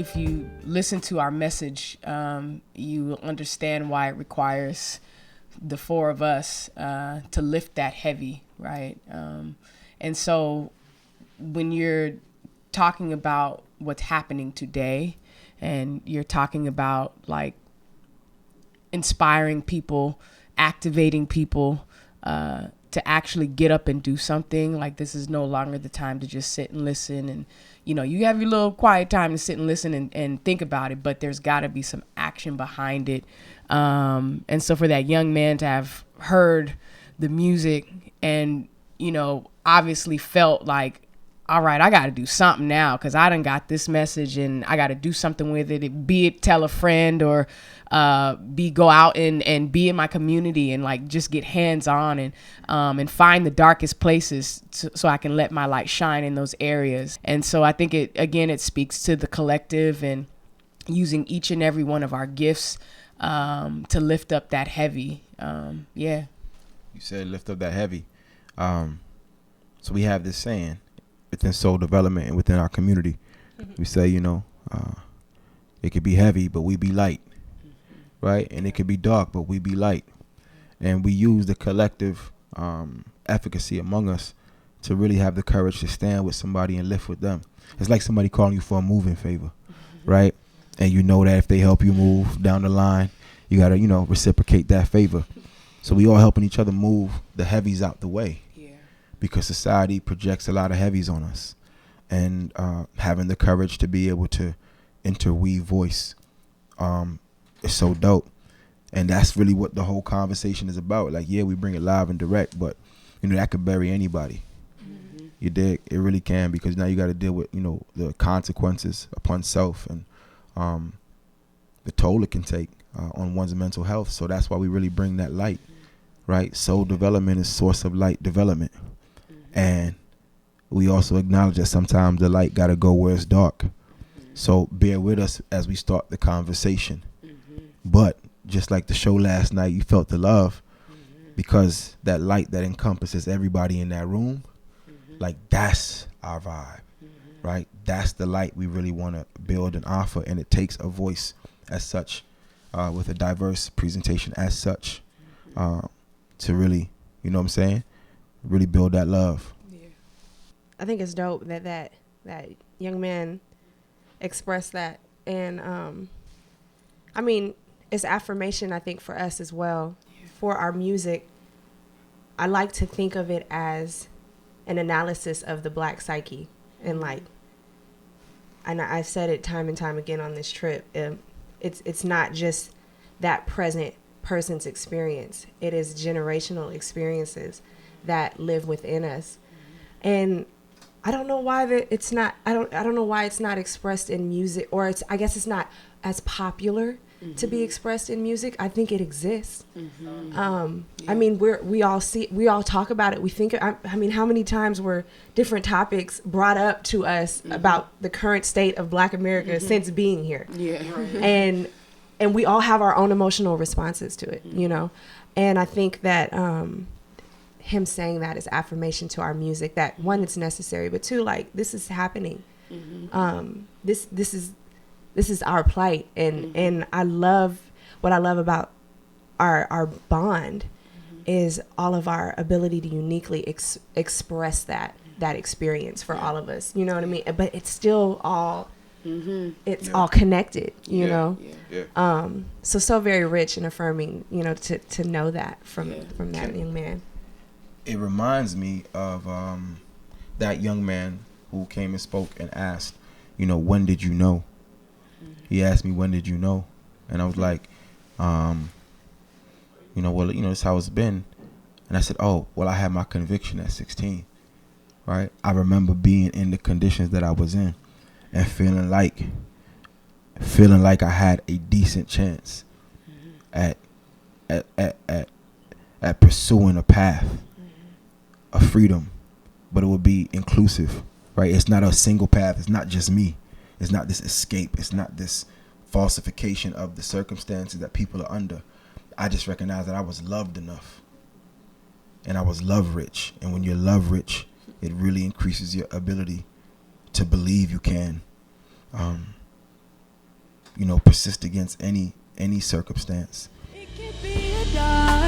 if you listen to our message, you will understand why it requires the four of us to lift that heavy, right? And so when you're talking about what's happening today, and you're talking about like inspiring people, activating people to actually get up and do something, like this is no longer the time to just sit and listen. And, you know, you have your little quiet time to sit and listen and think about it, but there's got to be some action behind it. And so for that young man to have heard the music and, you know, obviously felt like, all right, I got to do something now because I done got this message and I got to do something with it. Be it tell a friend or go out and be in my community and like just get hands on and find the darkest places so I can let my light shine in those areas. And so I think it speaks to the collective and using each and every one of our gifts to lift up that heavy. Yeah. You said lift up that heavy. So we have this saying within soul development and within our community. We say, you know, it could be heavy, but we be light, right? And it could be dark, but we be light. And we use the collective efficacy among us to really have the courage to stand with somebody and lift with them. It's like somebody calling you for a moving favor, right? And you know that if they help you move down the line, you got to, you know, reciprocate that favor. So we all helping each other move the heavies out the way. Because society projects a lot of heavies on us, and having the courage to be able to interweave voice is so dope. And that's really what the whole conversation is about. Like, yeah, we bring it live and direct, but you know that could bury anybody. You dig? It really can, because now you got to deal with, you know, the consequences upon self and the toll it can take on one's mental health. So that's why we really bring that light, right? Soul development is source of light development. And we also acknowledge that sometimes the light got to go where it's dark. So bear with us as we start the conversation. But just like the show last night, you felt the love because that light that encompasses everybody in that room, like that's our vibe, right? That's the light we really want to build and offer. And it takes a voice as such, with a diverse presentation as such, to really, you know what I'm saying? Really build that love. Yeah. I think it's dope that young man expressed that. And I mean, it's affirmation, I think, for us as well. Yeah. For our music, I like to think of it as an analysis of the Black psyche. And like, and I've said it time and time again on this trip, it's not just that present person's experience. It is generational experiences that live within us. And I don't know why it's not expressed in music, or I guess it's not as popular to be expressed in music. I think it exists. I mean, we all talk about it. We think, I mean, how many times were different topics brought up to us about the current state of Black America since being here? Yeah. And we all have our own emotional responses to it, you know? And I think that, him saying that is affirmation to our music, that one, it's necessary, but two, like, this is happening. This is our plight. And I love about our bond is all of our ability to uniquely express that experience for all of us, you know what I mean? But it's still all all connected, you know? So very rich and affirming, you know, to know that from that young man. It reminds me of that young man who came and spoke and asked, you know, when did you know? He asked me, when did you know? And I was like, you know, well, you know, that's how it's been. And I said, oh, well, I had my conviction at 16, right? I remember being in the conditions that I was in and feeling like I had a decent chance at pursuing a path of freedom, but it would be inclusive, right? It's not a single path. It's not just me. It's not this escape. It's not this falsification of the circumstances that people are under. I just recognized that I was loved enough, and I was love rich. And when you're love rich, it really increases your ability to believe you can persist against any circumstance. It could be a dark